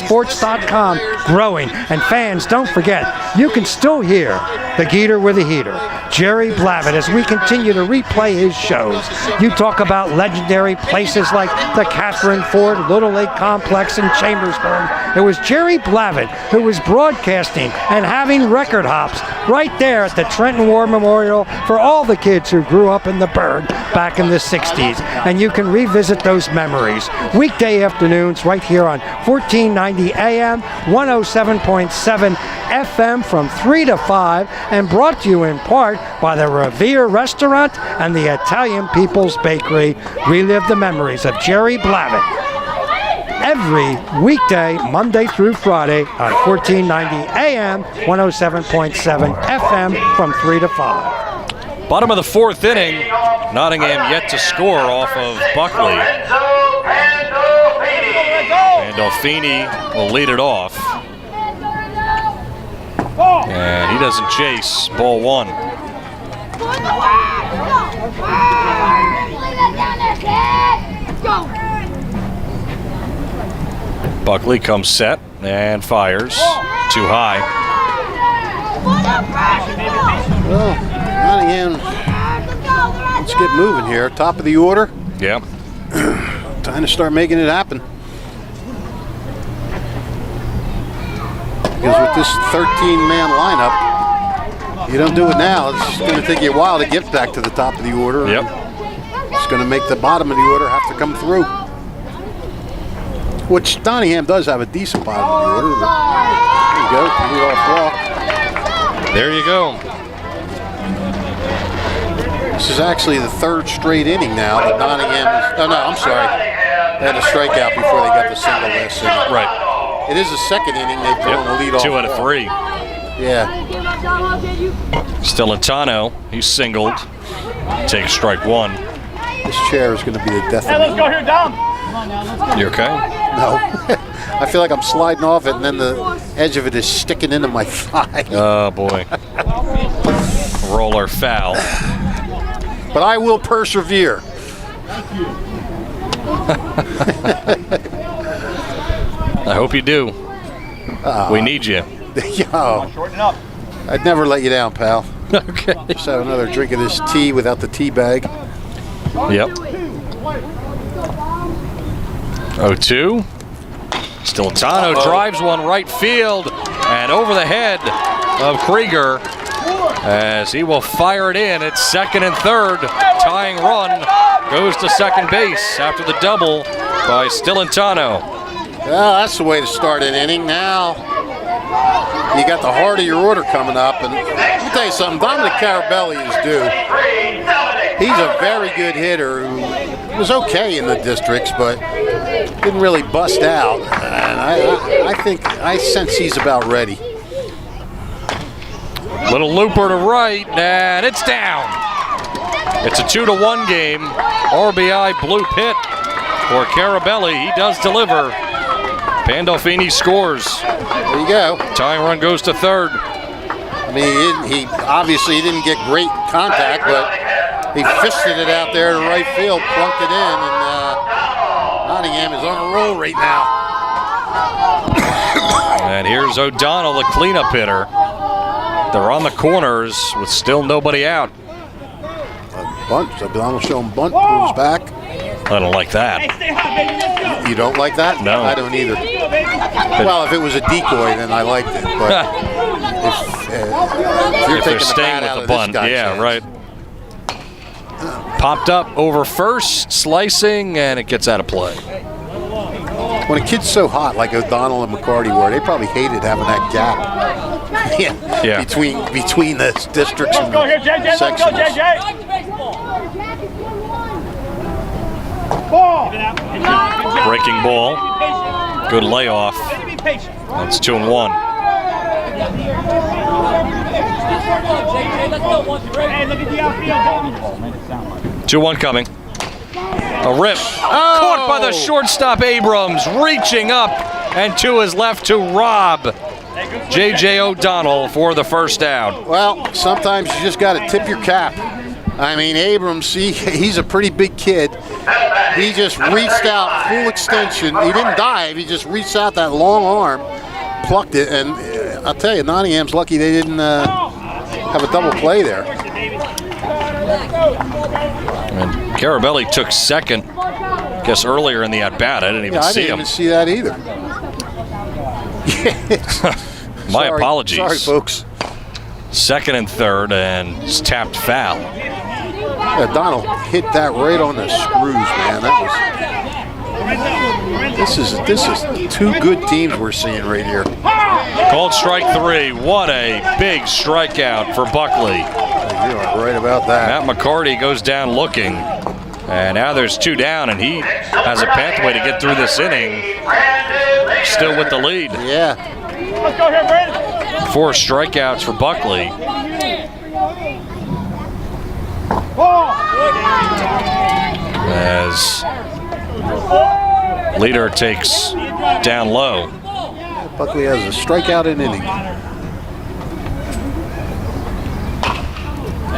NottinghamSports.com growing. And fans, don't forget, you can still hear the Geeter with a Heater, Jerry Blavitt, as we continue to replay his shows. You talk about legendary places like the Catherine Ford Little Lake Complex in Chambersburg. It was Jerry Blavitt who was broadcasting and having record hops right there at the Trenton War Memorial for all the kids who grew up in the Burg back in the 60s. And you can revisit those memories weekday afternoons right here on 1490 AM, 107.7 FM from 3 to 5, and brought to you in part by the Revere Restaurant and the Italian People's Bakery. Relive the memories of Jerry Blavitt every weekday, Monday through Friday on 1490 AM, 107.7 FM from 3 to 5. Bottom of the fourth inning, Nottingham yet to score off of Buckley. Pandolfini will lead it off. And he doesn't chase. Ball one. Buckley comes set and fires. Too high. Well, Nottingham, let's get moving here. Top of the order. Yeah. Time to start making it happen. Because with this 13-man lineup, you don't do it now. It's going to take you a while to get back to the top of the order. Yep. It's going to make the bottom of the order have to come through. Which Nottingham does have a decent bottom of the order. But there you go, lead-off walk. There you go. This is actually the third straight inning now that Nottingham is, oh no, I'm sorry. They had a strikeout before they got the single last inning. Right. It is the second inning they've thrown the lead off. 2 out of 3. Yeah. Stilantano, he's singled. Takes strike one. This chair is going to be the death of me. Let's go here, Dom. You okay? No. I feel like I'm sliding off it and then the edge of it is sticking into my thigh. Oh, boy. Roller foul. But I will persevere. I hope you do. We need you. Yo, I'd never let you down, pal. Okay. Just have another drink of this tea without the tea bag. Yep. 0-2. Stilantano drives one right field and over the head of Krieger as he will fire it in. It's second and third. Tying run goes to second base after the double by Stilantano. Well, that's the way to start an inning. Now you got the heart of your order coming up, and let me tell you something. Dominic Carabelli is due. He's a very good hitter who was okay in the districts, but didn't really bust out. And I sense he's about ready. Little looper to right, and it's down. It's a 2-1 game. RBI blue pit for Carabelli. He does deliver. Pandolfini scores. There you go. Tying run goes to third. I mean, he obviously didn't get great contact, but he fisted it out there to right field, plunked it in, and Nottingham is on a roll right now. And here's O'Donnell, the cleanup hitter. They're on the corners with still nobody out. Bunt. O'Donnell showing bunt, moves back. I don't like that. You don't like that? No. I don't either. Well, if it was a decoy, then I liked it. But if you're if taking they're staying with the bunt, yeah, right. Popped up over first, slicing, and it gets out of play. When a kid's so hot like O'Donnell and McCarty were, they probably hated having that gap between the districts and the sections. Breaking ball. Good layoff. That's 2-1. 2-1 coming. A rip. Caught by the shortstop Abrams, reaching up and to his left to rob J.J. O'Donnell for the first down. Well, sometimes you just got to tip your cap. I mean, Abrams, he's a pretty big kid. He just reached out full extension. He didn't dive. He just reached out that long arm, plucked it, and I'll tell you, Nottingham's lucky they didn't have a double play there. And Carabelli took second, I guess earlier in the at-bat. I didn't even see him. I didn't even see that either. My apologies. Sorry, folks. Second and third, and it's tapped foul. Yeah, Donald hit that right on the screws, man. That was. This is two good teams we're seeing right here. Called strike 3. What a big strikeout for Buckley. You are right about that. Matt McCarty goes down looking, and now there's 2 down, and he has a pathway to get through this inning. Still with the lead. Yeah. 4 strikeouts for Buckley. As leader takes down low. Buckley has a strikeout in inning.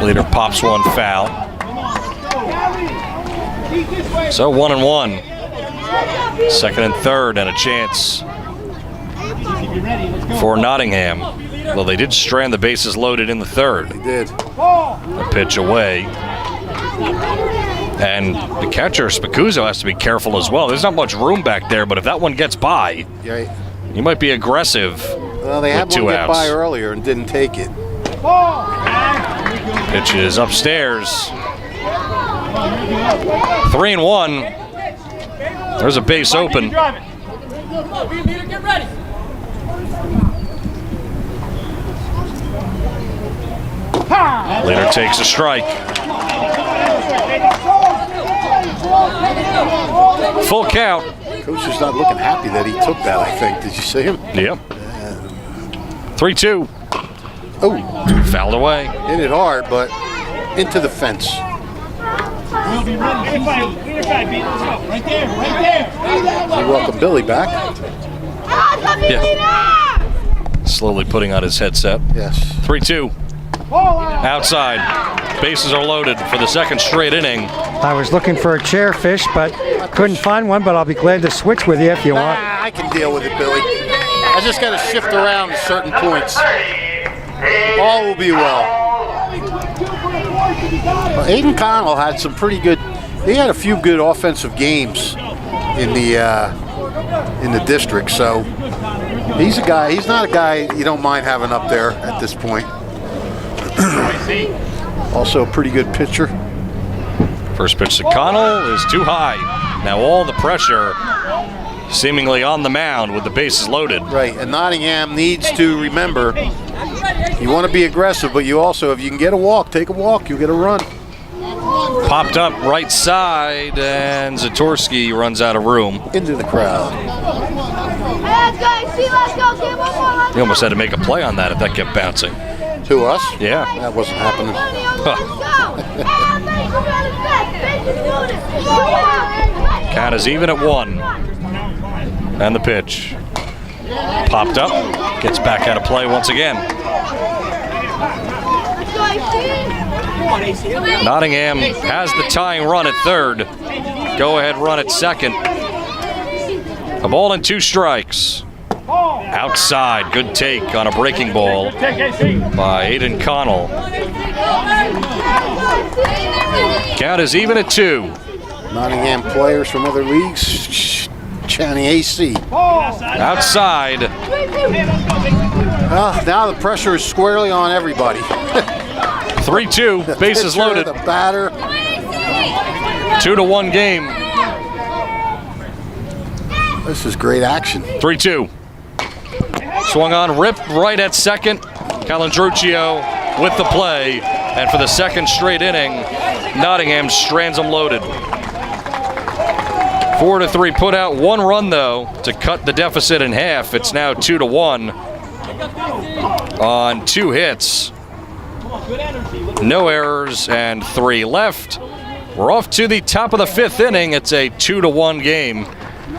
Leader pops one foul. So 1-1. Second and third, and a chance for Nottingham. Well, they did strand the bases loaded in the third. They did. A pitch away. And the catcher, Spicuzzo, has to be careful as well. There's not much room back there, but if that one gets by, you might be aggressive. Well, they had one get by earlier and didn't take it. Pitch is upstairs. 3-1. There's a base open. Leader takes a strike. Full count. Coach is not looking happy that he took that, I think. Did you see him? Yep. 3-2. Oh. Fouled away. Hit it hard, but into the fence. We welcome Billy back. Yeah. Slowly putting on his headset. Yes. 3-2. Outside. Bases are loaded for the second straight inning. I was looking for a chairfish, but couldn't find one, but I'll be glad to switch with you if you want. I can deal with it, Billy. I just got to shift around at certain points. All will be well. Aiden Connell had some pretty good, he had a few good offensive games in the district, so he's not a guy you don't mind having up there at this point. Also a pretty good pitcher. First pitch to Connell is too high. Now all the pressure seemingly on the mound with the bases loaded. Right, and Nottingham needs to remember, you want to be aggressive, but you also, if you can get a walk, take a walk, you'll get a run. Popped up right side, and Zatorsky runs out of room. Into the crowd. He almost had to make a play on that if that kept bouncing. To us? Yeah. That wasn't happening. Count is even at 1. And the pitch. Popped up. Gets back out of play once again. Nottingham has the tying run at third. Go ahead run at second. A ball and 2 strikes. Outside, good take on a breaking ball by Aiden Connell. Count is even at 2. Nottingham players from other leagues, Channing AC. Outside. Now the pressure is squarely on everybody. 3-2, bases loaded. The batter. 2-1 game. This is great action. 3-2. Swung on, ripped right at second. Calandruccio with the play. And for the second straight inning, Nottingham strands them loaded. 4-3, put out 1 run though to cut the deficit in half. It's now 2-1 on 2 hits. No errors and 3 left. We're off to the top of the 5th inning. It's a 2-1 game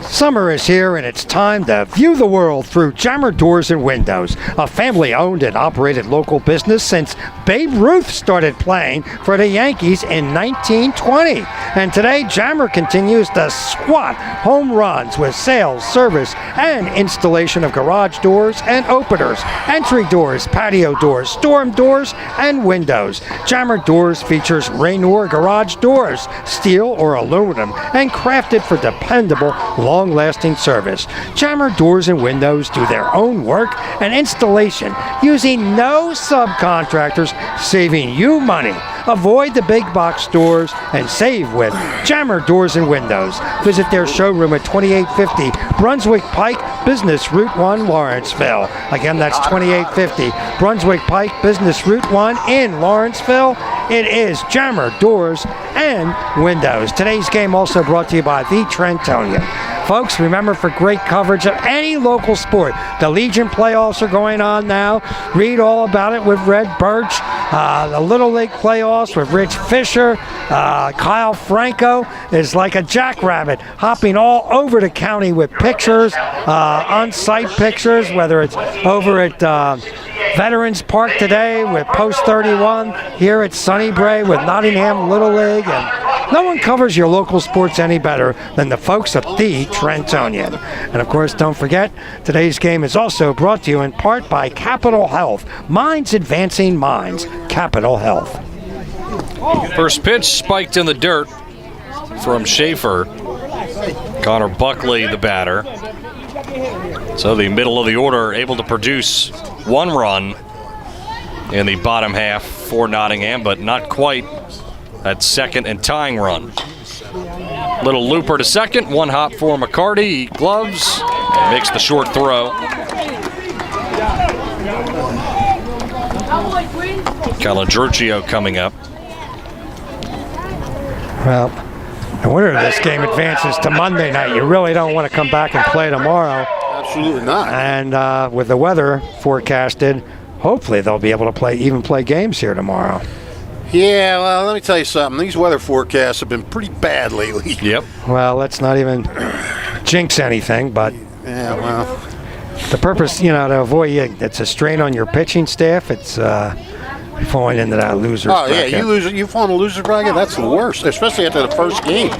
Summer is here and it's time to view the world through Jammer Doors and Windows, a family-owned and operated local business since Babe Ruth started playing for the Yankees in 1920. And today, Jammer continues to swat home runs with sales, service, and installation of garage doors and openers, entry doors, patio doors, storm doors, and windows. Jammer Doors features Raynor garage doors, steel or aluminum, and crafted for dependable, long-lasting service. Jammer Doors and Windows do their own work and installation using no subcontractors, saving you money. Avoid the big box stores and save with Jammer Doors and Windows. Visit their showroom at 2850 Brunswick Pike, Business Route 1, Lawrenceville. Again, that's 2850 Brunswick Pike, Business Route 1 in Lawrenceville. It is Jammer Doors and Windows. Today's game also brought to you by the Trentonian. Folks, remember, for great coverage of any local sport, the Legion playoffs are going on now. Read all about it with Red Birch. The Little League playoffs with Rich Fisher. Kyle Franco is like a jackrabbit, hopping all over the county with pictures, on-site pictures, whether it's over at Veterans Park today with Post 31, here at Sunnybray with Nottingham Little League, and no one covers your local sports any better than the folks at the Trentonian. And of course, don't forget, today's game is also brought to you in part by Capital Health. Minds advancing minds. Capital Health. First pitch spiked in the dirt from Schaefer. Connor Buckley, the batter. So the middle of the order able to produce one run in the bottom half for Nottingham, but not quite that second and tying run. Little looper to second, one hop for McCarty, gloves, and makes the short throw. Caladrocchio coming up. Well, I wonder if this game advances to Monday night. You really don't want to come back and play tomorrow. Absolutely not. And with the weather forecasted, hopefully they'll be able to play games here tomorrow. Yeah, well, let me tell you something. These weather forecasts have been pretty bad lately. Yep. Well, let's not even jinx anything, but Yeah, well, the purpose, to avoid it's a strain on your pitching staff. It's falling into that loser's bracket. yeah, you fall in a loser's bracket. That's the worst, especially after the first game.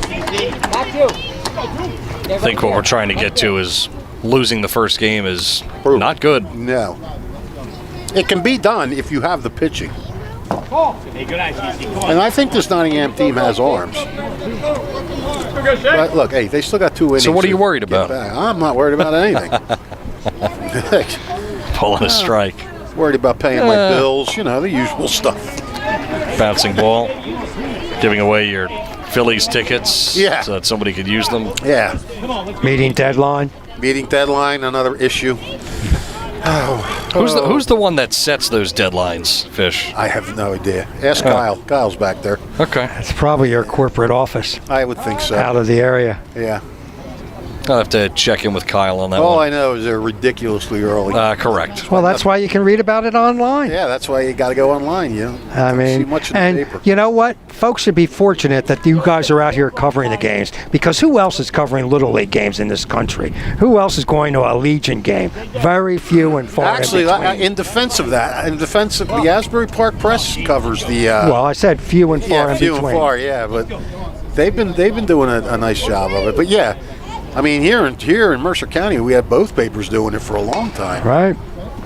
I think what we're trying to get to is losing the first game is not good. No. It can be done if you have the pitching. And I think this Nottingham team has arms. But look, hey, they still got 2 innings. So what are you worried about? I'm not worried about anything. Pulling a strike. Worried about paying my bills, the usual stuff. Bouncing ball. Giving away your Phillies tickets so that somebody could use them. Yeah. Meeting deadline, another issue. Who's the one that sets those deadlines, Fish? I have no idea. Ask Kyle. Kyle's back there. Okay. it's probably your corporate office I would think so. out of the area. Yeah. I'll have to check in with Kyle on that All one. I know is they're ridiculously early. Correct. Well, that's why you can read about it online. Yeah, that's why you got to go online. I mean, see much in and the paper. you know what? Folks should be fortunate that you guys are out here covering the games, because who else is covering Little League games in this country? Who else is going to a Legion game? Very few and far Actually, in between. in defense of the Asbury Park Press covers the. Well, I said few and far in few between. and far, yeah, but they've been doing a nice job of it. But yeah, I mean, here in Mercer County, we had both papers doing it for a long time. Right.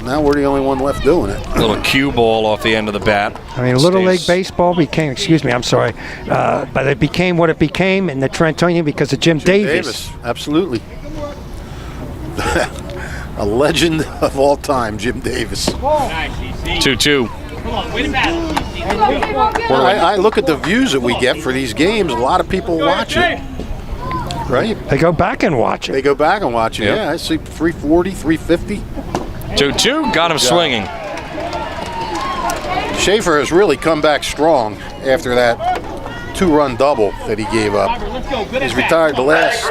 Now we're the only one left doing it. Little cue ball off the end of the bat. I mean, Little League baseball became, but it became what it became in the Trentonian because of Jim Davis. Absolutely. A legend of all time, Jim Davis. 2-2. Well, I look at the views that we get for these games. A lot of people watch it. Right? They go back and watch it. They go back and watch it. Yep. Yeah, I see 340, 350. 2-2. Got him swinging. Schaefer has really come back strong after that 2-run double that he gave up. He's retired the last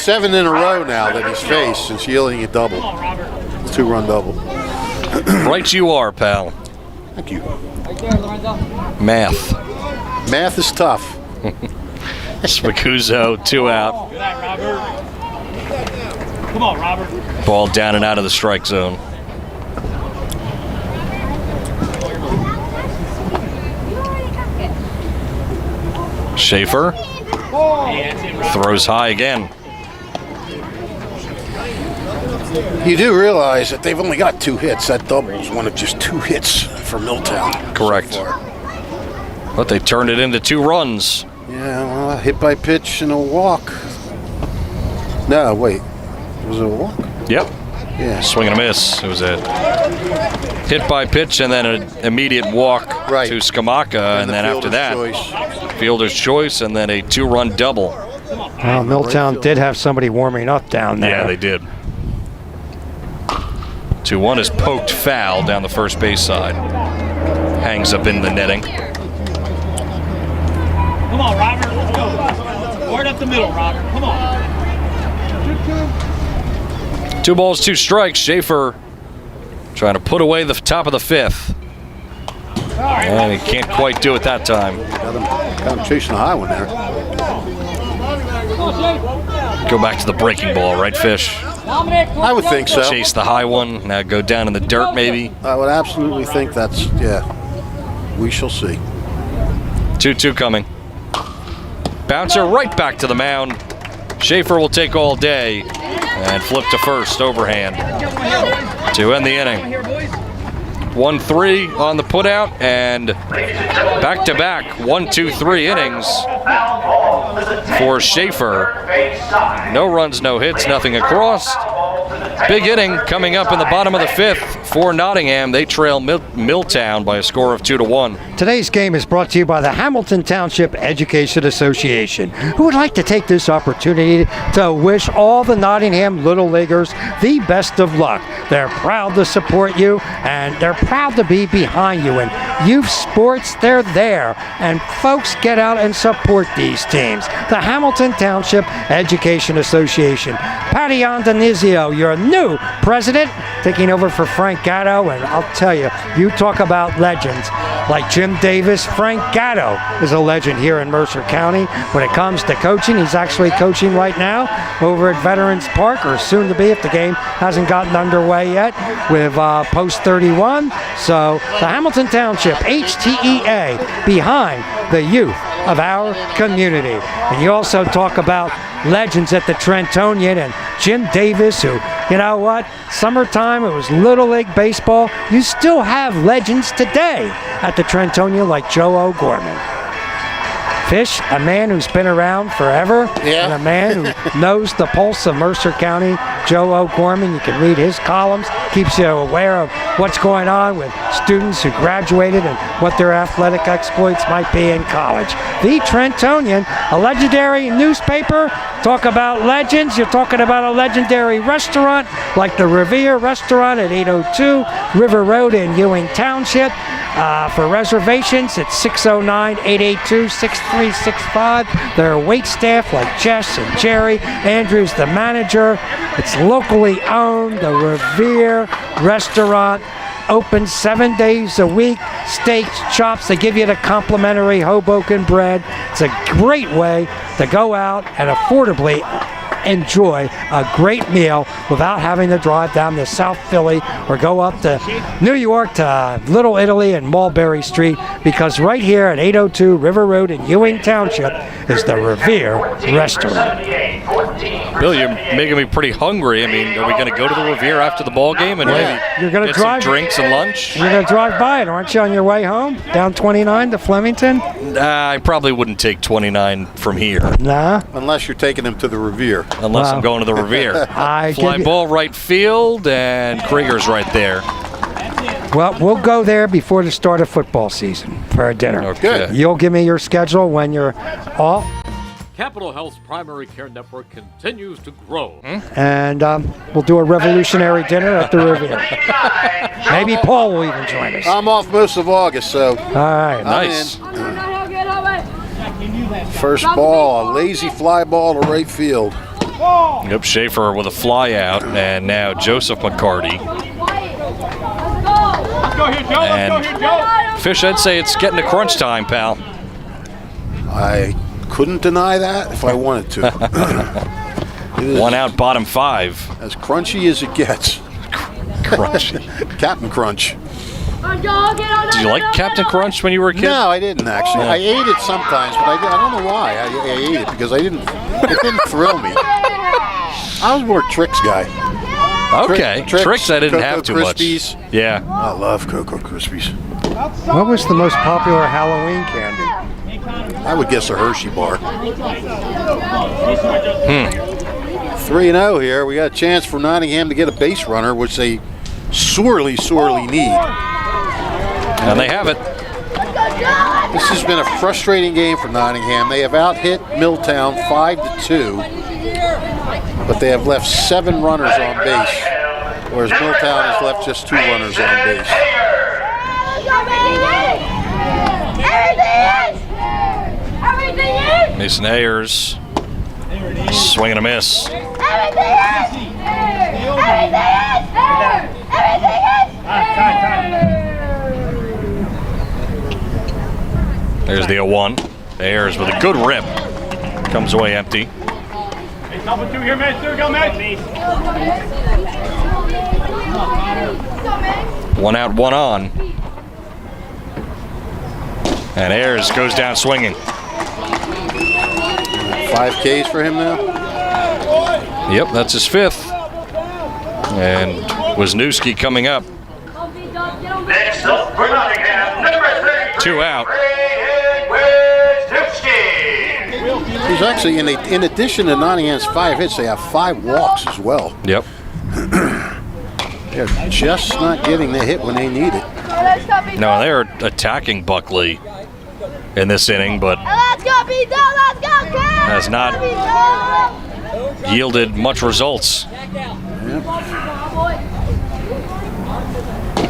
7 in a row now that he's faced since yielding a double. 2-run double. Right you are, pal. Thank you. Math. Math is tough. Spaguzzo, 2 out. Good eye, Robert. Come on, Robert. Ball down and out of the strike zone. Schaefer throws high again. You do realize that they've only got 2 hits. That double is one of just 2 hits for Milltown. Correct. So far. But they turned it into 2 runs. Yeah, well, a hit by pitch and a walk. No, wait. Was it a walk? Yep. Yeah. Swing and a miss. It was a hit by pitch and then an immediate walk to Skamaka. And the then after that, choice. fielder's choice and then a 2-run double. Well, Milltown did have somebody warming up down there. Yeah, they did. 2-1 is poked foul down the first base side. Hangs up in the netting. Come on, Robert. Let's go. Right up the middle, Robert. Come on. 2 balls, 2 strikes. Schaefer trying to put away the top of the 5th. And he can't quite do it that time. Got him chasing a high one there. Go back to the breaking ball, right, Fish? I would think so. Chase the high one, now go down in the dirt maybe. I would absolutely think that's, yeah. We shall see. 2-2 coming. Bouncer right back to the mound. Schaefer will take all day and flip to first overhand to end the inning. 1-3 on the putout and back-to-back 1-2-3 innings for Schaefer. No runs, no hits, nothing across. Big inning coming up in the bottom of the 5th for Nottingham. They trail Milltown by a score of 2-1. Today's game is brought to you by the Hamilton Township Education Association, who would like to take this opportunity to wish all the Nottingham Little Leaguers the best of luck. They're proud to support you, and they're proud to be behind you. In youth sports, they're there, and folks, get out and support these teams. The Hamilton Township Education Association. Patty Andonizio, your new president, taking over for Frank Gatto, and I'll tell you, you talk about legends like Jim Davis. Frank Gatto is a legend here in Mercer County. When it comes to coaching, he's actually coaching right now over at Veterans Park, or soon to be if the game hasn't gotten underway yet, with Post 31. So the Hamilton Township HTEA behind the youth of our community. And you also talk about legends at the Trentonian and Jim Davis, who, you know what, summertime, it was Little League Baseball. You still have legends today at the Trentonian like Joe O'Gorman. Fish, a man who's been around forever, and a man who knows the pulse of Mercer County. Joe O'Gorman, you can read his columns, keeps you aware of what's going on with students who graduated and what their athletic exploits might be in college. The Trentonian, a legendary newspaper. Talk about legends, you're talking about a legendary restaurant like the Revere Restaurant at 802 River Road in Ewing Township. For reservations, it's 609-882-6365. Their wait staff like Jess and Jerry. Andrew's the manager. It's locally owned, the Revere Restaurant. Open 7 days a week. Steaks, chops, they give you the complimentary Hoboken bread. It's a great way to go out and affordably enjoy a great meal without having to drive down to South Philly or go up to New York to Little Italy and Mulberry Street, because right here at 802 River Road in Ewing Township is the Revere Restaurant. Bill, you're making me pretty hungry. I mean, are we going to go to the Revere after the ball game and maybe You're gonna get drive, some drinks and lunch? You're going to drive by it, aren't you, on your way home? Down 29 to Flemington? I probably wouldn't take 29 from here. Nah. Unless you're taking them to the Revere. Unless I'm going to the Revere. Fly ball right field, and Krieger's right there. Well, we'll go there before the start of football season for a dinner. Okay. You'll give me your schedule when you're off. Capital Health's primary care network continues to grow. And we'll do a revolutionary dinner at the Revere. Maybe Paul will even join us. I'm off most of August, so. All right. Nice. First ball, a lazy fly ball to right field. Yep, Schaefer with a fly out, and now Joseph McCarty. And Fish, I'd say it's getting to crunch time, pal. I couldn't deny that if I wanted to. It is One out, bottom 5. as crunchy as it gets. Crunchy. Captain Crunch. Did you like Captain Crunch when you were a kid? No, I didn't actually. I ate it sometimes, but I don't know why. I ate it because it didn't thrill me. I was more a Trix guy. Okay. Tricks I didn't have too Crispies. much. Yeah. I love Cocoa Krispies. What was the most popular Halloween candy? I would guess a Hershey bar. 3-0 here. We got a chance for Nottingham to get a base runner, which they sorely need. And they have it. This has been a frustrating game for Nottingham. They have out-hit Milltown 5-2, but they have left 7 runners on base, whereas Milltown has left just 2 runners on base. Mason Ayers. Swing and a miss. There's the 0-1. Ayers with a good rip. Comes away empty. One out, one on. And Ayers goes down swinging. 5 Ks for him now? Yep, that's his 5th. And Wisniewski coming up. Next up for Nottingham, number 33. 2 out. He's actually, in addition to Nottingham's 5 hits, they have 5 walks as well. Yep. They're just not getting the hit when they need it. No, they're attacking Buckley in this inning, but has not yielded much results.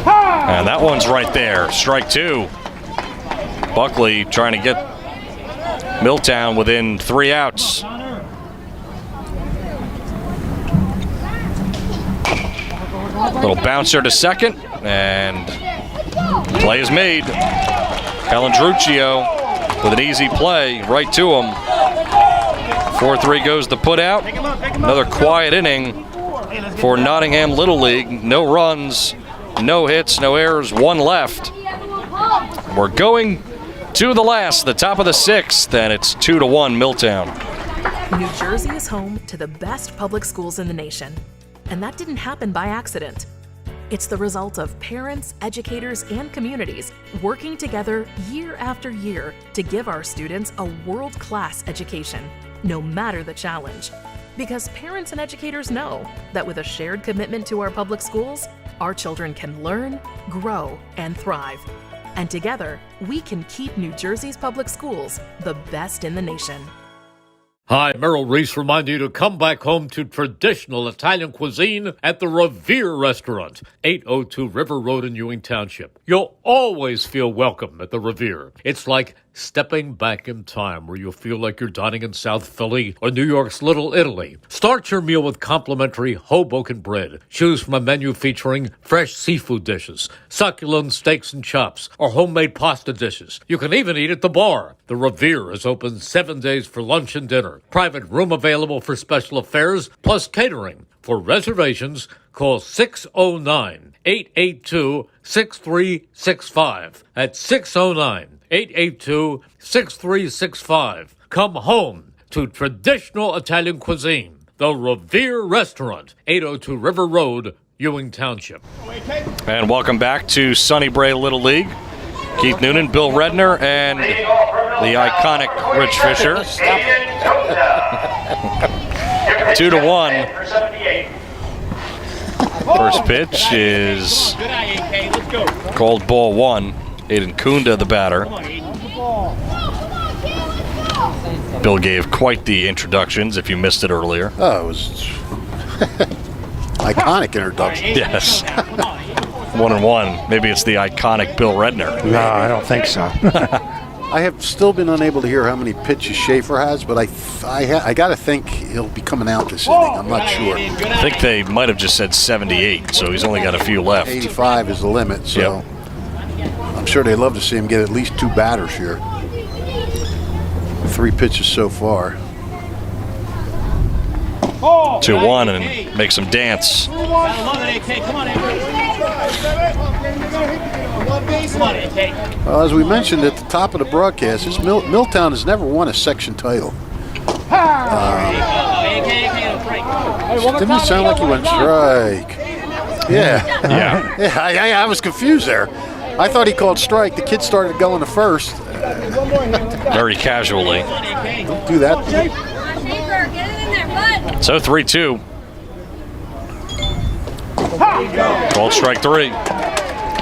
And that one's right there. Strike 2. Buckley trying to get Milltown within 3 outs. Little bouncer to second, and play is made. Calandruccio with an easy play right to him. 4-3 goes the put out. Another quiet inning for Nottingham Little League. No runs, no hits, no errors, 1 left. We're going to the last, the top of the 6th, and it's 2-1 Milltown. New Jersey is home to the best public schools in the nation. And that didn't happen by accident. It's the result of parents, educators, and communities working together year after year to give our students a world-class education, no matter the challenge. Because parents and educators know that with a shared commitment to our public schools, our children can learn, grow, and thrive. And together, we can keep New Jersey's public schools the best in the nation. Hi, Merrill Reese reminding you to come back home to traditional Italian cuisine at the Revere Restaurant, 802 River Road in Ewing Township. You'll always feel welcome at the Revere. It's like stepping back in time where you'll feel like you're dining in South Philly or New York's Little Italy. Start your meal with complimentary Hoboken bread. Choose from a menu featuring fresh seafood dishes, succulent steaks and chops, or homemade pasta dishes. You can even eat at the bar. The Revere is open 7 days for lunch and dinner. Private room available for special affairs, plus catering. For reservations, call 609-882-6365. That's 609-882-6365. Come home to traditional Italian cuisine. The Revere Restaurant, 802 River Road, Ewing Township. And welcome back to Sunny Bray Little League. Keith Noonan, Bill Redner, and the iconic Rich Fisher. 2-1. First pitch is called ball 1. Aiden Kunda, the batter. Bill gave quite the introductions if you missed it earlier. Oh, it was iconic introduction. Yes. 1-1. Maybe it's the iconic Bill Redner. No, I don't think so. I have still been unable to hear how many pitches Schaefer has, but I got to think he'll be coming out this inning. I'm not sure. I think they might have just said 78, so he's only got a few left. 85 is the limit, so I'm sure they'd love to see him get at least 2 batters here. 3 pitches so far. 2-1 and makes him dance. Come on, AK. Well, as we mentioned at the top of the broadcast, Milltown has never won a section title. Didn't it sound like he went strike? Yeah. Yeah, I was confused there. I thought he called strike. The kid started going to first. Very casually. Don't do that. So 3-2. Called strike 3.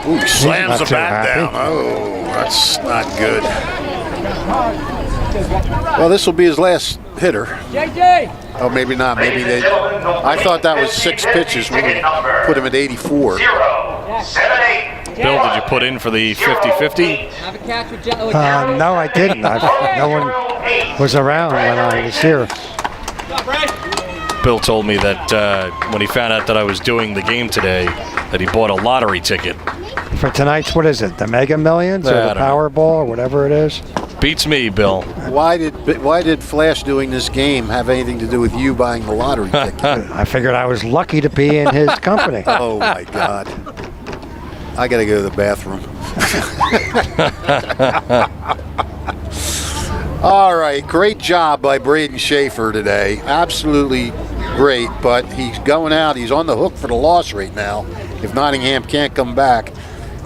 Ooh, he slams the too bat happy. down. Oh, that's not good. Well, this will be his last hitter. Oh, maybe not. Maybe they. I thought that was 6 pitches. We would put him at 84. 0-7-8. Bill, did you put in for the 50-50? No, I didn't. No one was around when I was here. Bill told me that when he found out that I was doing the game today, that he bought a lottery ticket. For tonight's, what is it? The Mega Millions I or the don't know. Powerball or whatever it is? Beats me, Bill. Why did Flash doing this game have anything to do with you buying the lottery ticket? I figured I was lucky to be in his company. Oh my God! I got to go to the bathroom. All right, great job by Braden Schaefer today. Absolutely great, but he's going out. He's on the hook for the loss right now if Nottingham can't come back.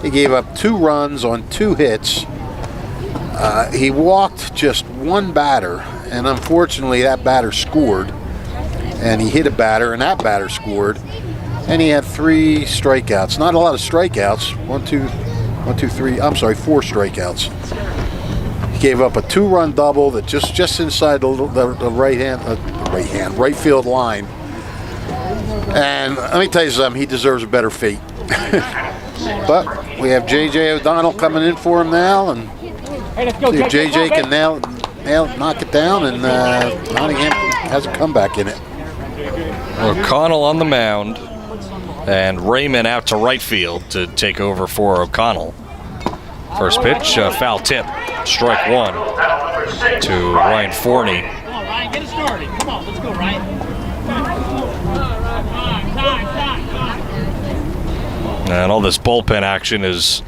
He gave up 2 runs on 2 hits. He walked just 1 batter, and unfortunately that batter scored. And he hit a batter, and that batter scored. And he had 3 strikeouts. Not a lot of strikeouts. 4 strikeouts. He gave up a 2-run double that just inside the right field line. And let me tell you something, he deserves a better fate. But we have J.J. O'Donnell coming in for him now, and see if J.J. can knock it down, and Nottingham has a comeback in it. O'Connell on the mound, and Raymond out to right field to take over for O'Connell. First pitch, foul tip, strike 1 to Ryan Forney. Come on, Ryan, get it started. Come on, let's go, Ryan. And all this bullpen action is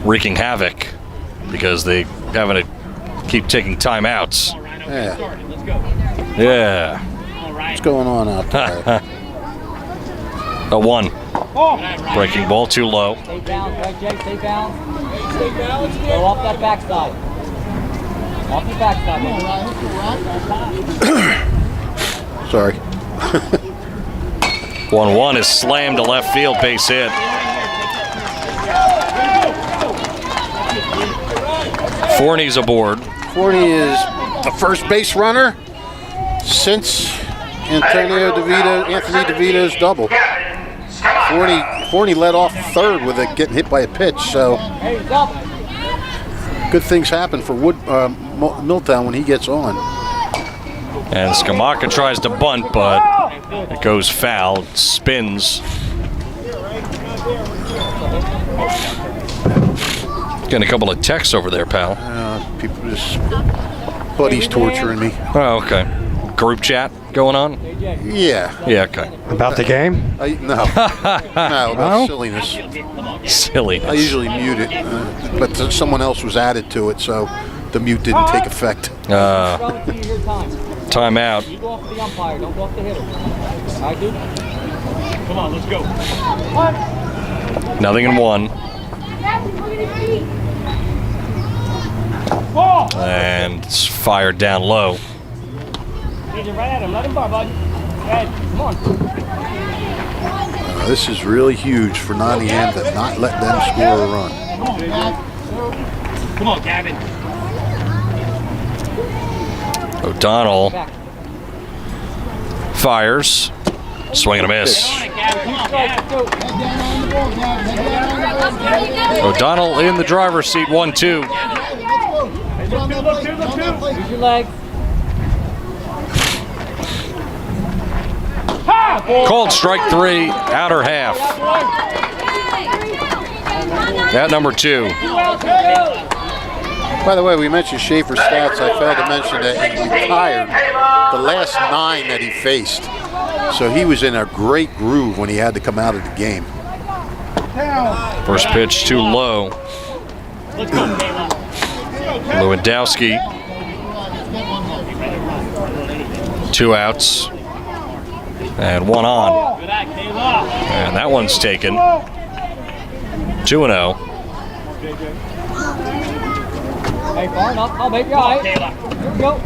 wreaking havoc because they having to keep taking timeouts. Yeah. Let's go. Yeah. What's going on out there? A 1. Breaking ball too low. Stay down, right, Jay, stay down. Go off that backside. Off your backside. Sorry. 1-1 is slammed to left field, base hit. Forney's aboard. Forney is the first base runner since Anthony DeVito's double. Forney led off third with it getting hit by a pitch, so good things happen for Milltown when he gets on. And Skamaka tries to bunt, but it goes foul, it spins. Getting a couple of texts over there, pal. People just, buddies torturing me. Oh, okay. Group chat going on? Yeah. Yeah, okay. About the game? No, about silliness. Silliness. I usually mute it, but someone else was added to it, so the mute didn't take effect. Timeout. You go off the umpire, don't go off the hitter. I do. Come on, let's go. 0-1. And it's fired down low. Right at him, let him bar, bud. Come on. This is really huge for Nottingham to not let them score a run. Come on, Gavin. O'Donnell fires. Swing and a miss. O'Donnell in the driver's seat, 1-2. Use your legs. Called strike 3, outer half. At number 2. By the way, we mentioned Schaefer's stats. I failed to mention that he retired the last 9 that he faced. So he was in a great groove when he had to come out of the game. First pitch too low. Lewandowski. 2 outs. And 1 on. And that one's taken. 2-0. Hey, far enough. I'll make you all right. Here we go.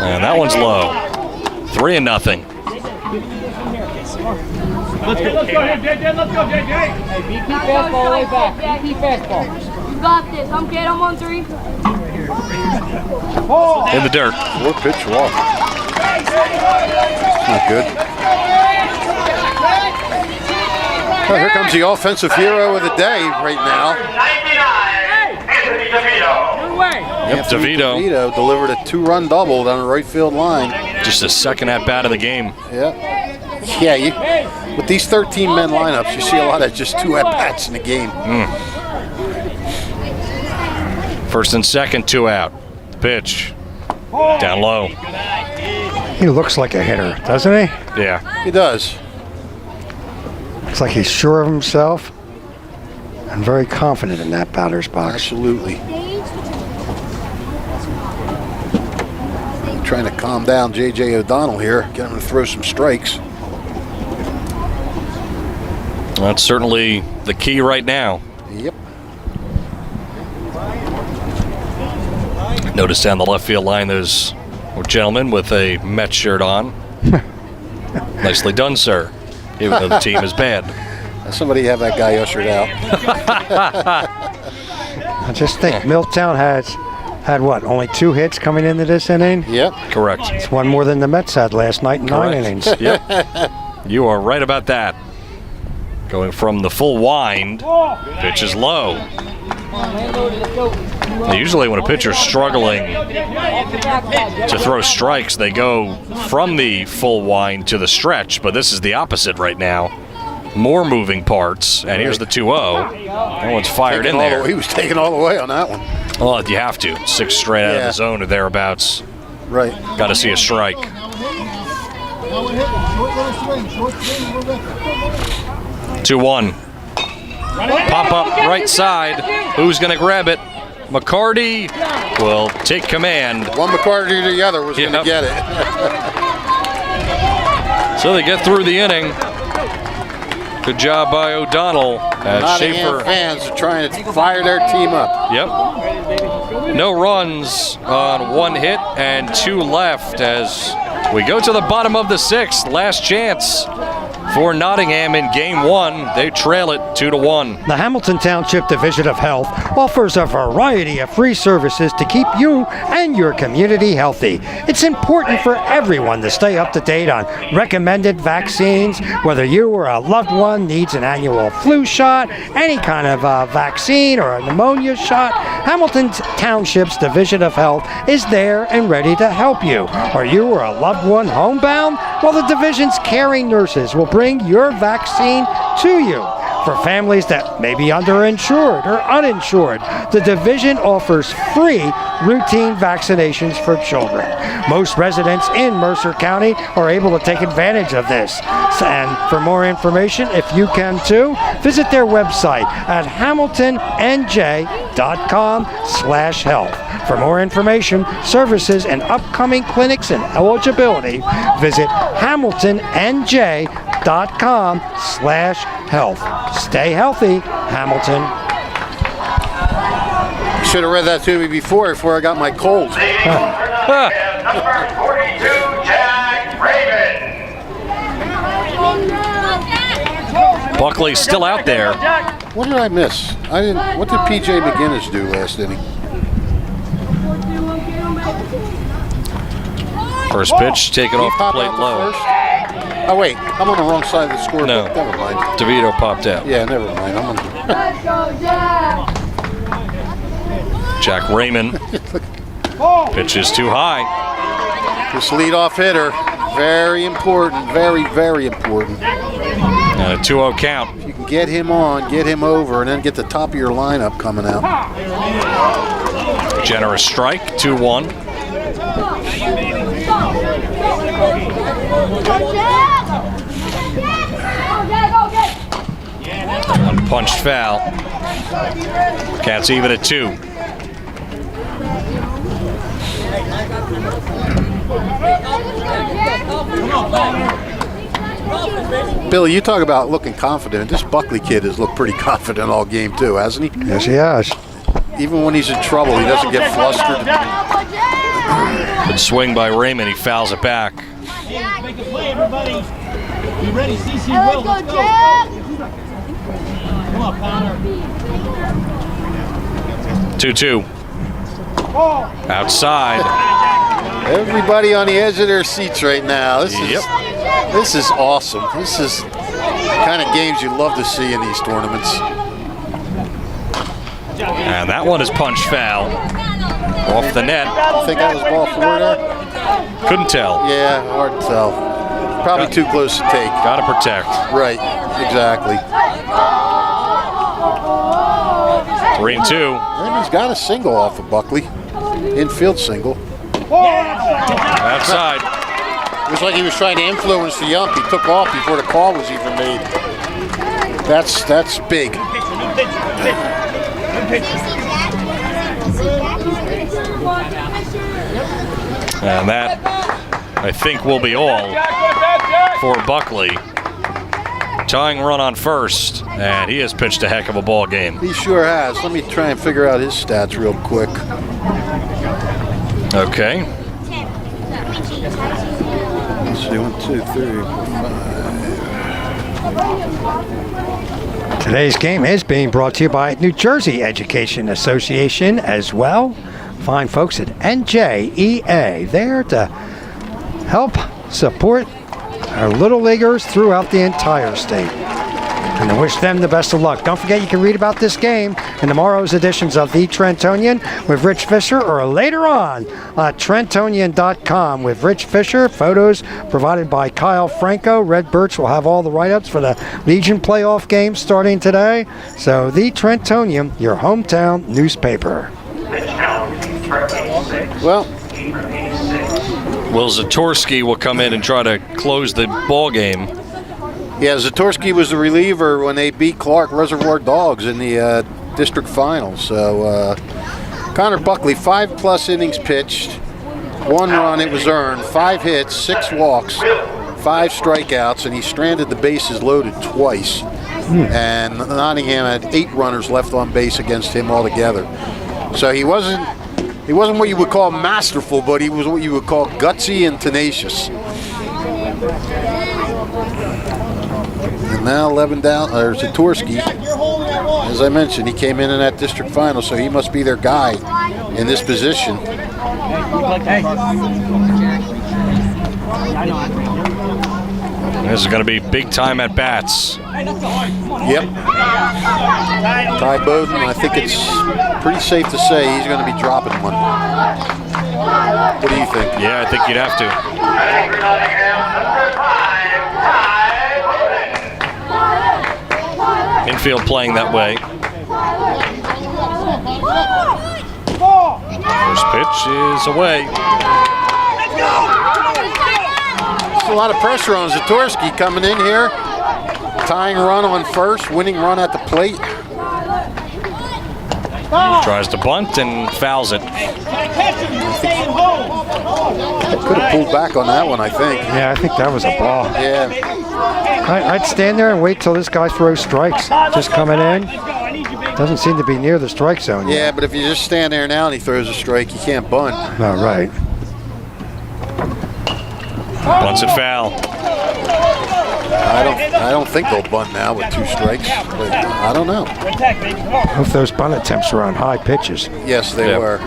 And that one's low. 3-0. Let's go, JJ. Let's go, JJ. Hey, BP fastball all the way back. BP fastball. You got this. I'm good. I'm on 3. In the dirt. 4-pitch walk. That's not good. Well, here comes the offensive hero of the day right now. 99, Anthony DeVito. Yep, DeVito. DeVito delivered a 2-run double down the right field line. Just a second at bat of the game. Yeah, with these 13-man lineups, you see a lot of just 2 at-bats in the game. First and second, 2 out. Pitch. Down low. He looks like a hitter, doesn't he? Yeah. He does. It's like he's sure of himself and very confident in that batter's box. Absolutely. Trying to calm down J.J. O'Donnell here, get him to throw some strikes. That's certainly the key right now. Yep. Notice down the left field line there's a gentleman with a Mets shirt on. Nicely done, sir. Even though the team is bad. Somebody have that guy ushered out. I just think Milltown had what, only 2 hits coming into this inning? Yep. Correct. It's one more than the Mets had last night in 9 innings. Yep. You are right about that. Going from the full wind, pitch is low. Now, usually when a pitcher's struggling to throw strikes, they go from the full wind to the stretch, but this is the opposite right now. More moving parts, and here's the 2-0. That one's fired in there. He was taking all the way on that one. Well, you have to. 6 straight out of the zone or thereabouts. Right. Got to see a strike. 2-1. Pop up right side. Who's going to grab it? McCarty will take command. One McCarty to the other was going to get it. So they get through the inning. Good job by O'Donnell. Nottingham fans are trying to fire their team up. Yep. No runs on 1 hit and 2 left as we go to the bottom of the 6th. Last chance for Nottingham in Game 1. They trail it 2-1. The Hamilton Township Division of Health offers a variety of free services to keep you and your community healthy. It's important for everyone to stay up to date on recommended vaccines, whether you or a loved one needs an annual flu shot, any kind of vaccine or a pneumonia shot. Hamilton Township's Division of Health is there and ready to help you. Are you or a loved one homebound? Well, the division's caring nurses will bring your vaccine to you. For families that may be underinsured or uninsured, the division offers free routine vaccinations for children. Most residents in Mercer County are able to take advantage of this. And for more information, if you can too, visit their website at hamiltonnj.com/health. For more information, services, and upcoming clinics and eligibility, visit hamiltonnj.com/health. Stay healthy, Hamilton. You should have read that to me before I got my cold. Number 42, Jack Raven. Buckley's still out there. What did I miss? What did P.J. McGinnis do last inning? First pitch taken off the plate low. Oh wait, I'm on the wrong side of the scoreboard. No. Never mind. DeVito popped out. Yeah, never mind. I'm on. Jack Raymond. Pitch is too high. This leadoff hitter, very important, very, very important. And a 2-0 count. If you can get him on, get him over, and then get the top of your lineup coming out. Generous strike, 2-1. One punched foul. Cats even at 2. Billy, you talk about looking confident. This Buckley kid has looked pretty confident all game too, hasn't he? Yes, he has. Even when he's in trouble, he doesn't get flustered. Good swing by Raymond. He fouls it back. Make a play, everybody. Be ready. CC will. Let's go. Come on, Connor. 2-2. Outside. Everybody on the edge of their seats right now. This is awesome. This is the kind of games you love to see in these tournaments. And that one is punched foul. Off the net. I think that was ball 4 there. Couldn't tell. Yeah, hard to tell. Probably too close to take. Got to protect. Right, exactly. 3-2. And he's got a single off of Buckley. Infield single. Outside. It was like he was trying to influence the ump. He took off before the call was even made. That's big. And that, I think, will be all for Buckley. Tying run on first, and he has pitched a heck of a ball game. He sure has. Let me try and figure out his stats real quick. Okay. Let's see, 1, 2, 3, 4, 5. Today's game is being brought to you by New Jersey Education Association as well. Fine folks at NJEA, there to help support our little leaguers throughout the entire state. And I wish them the best of luck. Don't forget you can read about this game in tomorrow's editions of The Trentonian with Rich Fisher, or later on at Trentonian.com with Rich Fisher. Photos provided by Kyle Franco. Red Birch will have all the write-ups for the Legion playoff game starting today. So The Trentonian, your hometown newspaper. Well, Will Zatorsky will come in and try to close the ball game. yeah, Zatorsky was the reliever when they beat Clark Reservoir Dogs in the district finals. So Connor Buckley, 5+ innings pitched, 1 run it was earned, 5 hits, 6 walks, 5 strikeouts, and he stranded the bases loaded twice. And Nottingham had 8 runners left on base against him altogether. So he wasn't what you would call masterful, but he was what you would call gutsy and tenacious. And now 11 down, or Zatorsky, as I mentioned, he came in that district final, so he must be their guy in this position. This is going to be big time at bats. Yep. Ty Bowden, I think it's pretty safe to say he's going to be dropping one. What do you think? Yeah, I think you'd have to. Infield playing that way. First pitch is away. There's a lot of pressure on Zatorsky coming in here. Tying run on first, winning run at the plate. Tries to bunt and fouls it. Could have pulled back on that one, I think. Yeah, I think that was a ball. Yeah. I'd stand there and wait till this guy throws strikes. Just coming in. Doesn't seem to be near the strike zone yet. Yeah, but if you just stand there now and he throws a strike, you can't bunt. All right. Bunts it foul. I don't think they'll bunt now with 2 strikes, but I don't know. Both those bunt attempts were on high pitches. Yes, they Yep. were.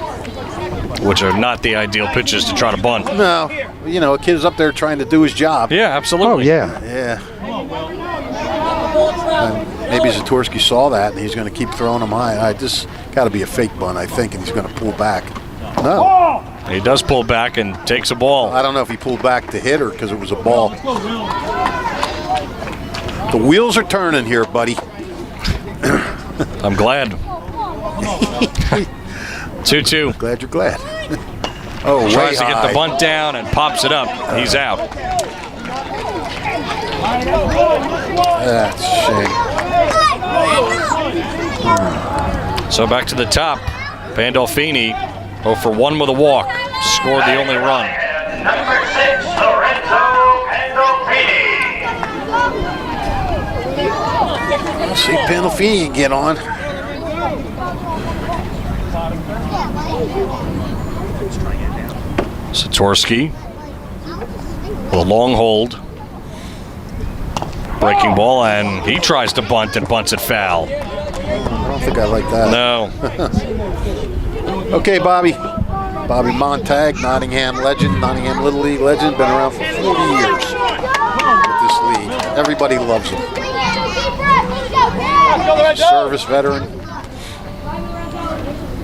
Which are not the ideal pitches to try to bunt. No, you know, a kid's up there trying to do his job. Yeah, absolutely. Oh, yeah. Yeah. And maybe Zatorsky saw that and he's going to keep throwing them high. This got to be a fake bunt, I think, and he's going to pull back. No. He does pull back and takes a ball. I don't know if he pulled back to hit or because it was a ball. The The wheels are turning here, buddy. I'm glad. 2-2. Glad you're glad. Oh, Tries to get high. the bunt down and pops it up. He's out. That's a shame. So back to the top. Pandolfini 0 for 1 with a walk. Scored the only run. Number 6, Lorenzo Pandolfini. See if Pandolfini can get on. Satorsky with a long hold. Breaking ball, and he tries to bunt and bunts it foul. I don't think I like that. No. Okay, Bobby. Bobby Montag, Nottingham legend, Nottingham Little League legend, been around for 40 years with this league. Everybody loves him. Service veteran.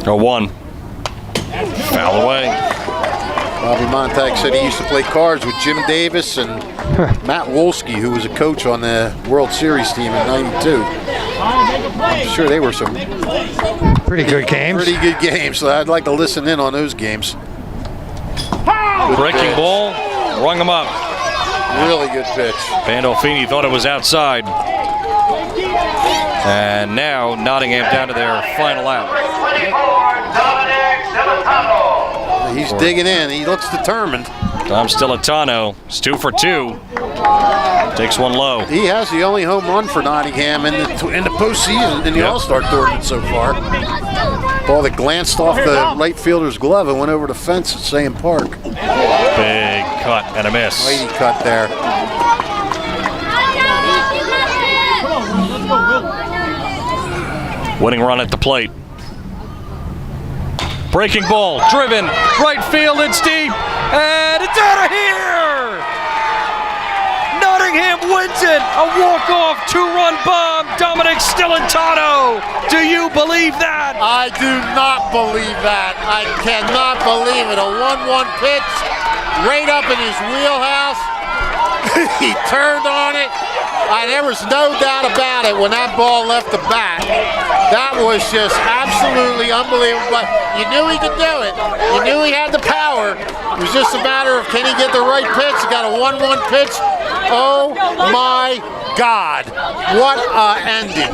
0-1. Foul away. Bobby Montag said he used to play cards with Jim Davis and Matt Wolski, who was a coach on the World Series team in '92. I'm sure they were some Pretty good games. pretty good games, so I'd like to listen in on those games. Good Breaking pitch. ball, rung him up. Really good pitch. Pandolfini thought it was outside. And now Nottingham down to their final out. Number 24, Dominic Celentano. He's digging in. He looks determined. Tom Stilitano is 2 for 2. Takes one low. He has the only home run for Nottingham in the postseason in the All-Star tournament so far. Ball that glanced off the right fielder's glove and went over the fence at Sand Park. Big cut and a miss. Lady cut there. Winning run at the plate. Breaking ball, driven, right field, it's deep, and it's out of here! Nottingham wins it! A walk-off, two-run bomb, Dominic Stilitano! Do you believe that? I do not believe that. I cannot believe it. A 1-1 pitch right up in his wheelhouse. He turned on it. There was no doubt about it when that ball left the bat. That was just absolutely unbelievable. But you knew he could do it. You knew he had the power. It was just a matter of can he get the right pitch. He got a 1-1 pitch. Oh my God. What a ending.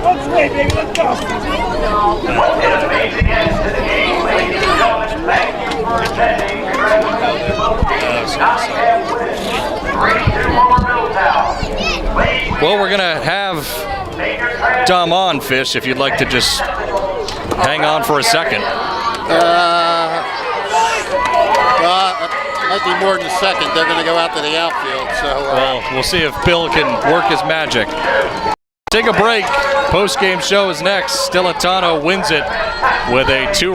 Let's wait, baby. Let's go. What an amazing end to the game, ladies and gentlemen. Thank you for attending. Congratulations, Nottingham wins 3-2 over Milltown. Well, we're going to have Dom on, Fish, if you'd like to just hang on for a second. Might be more than a second. They're going to go out to the outfield. So Well, we'll see if Bill can work his magic. Take a break. Post-game show is next. Stilitano wins it with a 2